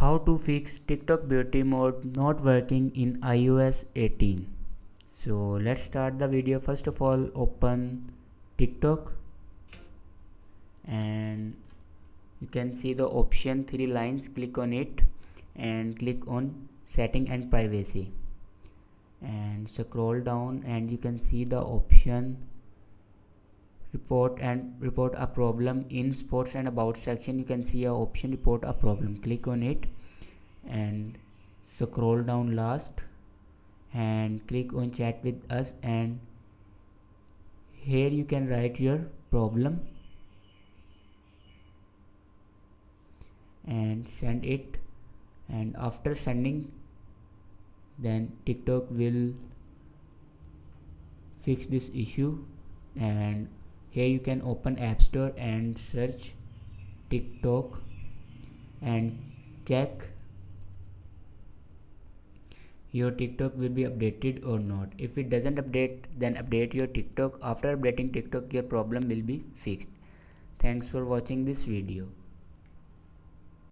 How to fix TikTok beauty mode not working in iOS 18. So let's start the video. First of all, open TikTok and you can see the option 3 lines. Click on it and click on setting and privacy and scroll down and you can see the option report a problem. In sports and about section you can see a option report a problem. Click on it and scroll down last and click on chat with us, and here you can write your problem and send it, and after sending then TikTok will fix this issue. And here you can open App Store and search TikTok and check your TikTok will be updated or not. If it doesn't update, then update your TikTok. After updating TikTok, your problem will be fixed. Thanks for watching this video.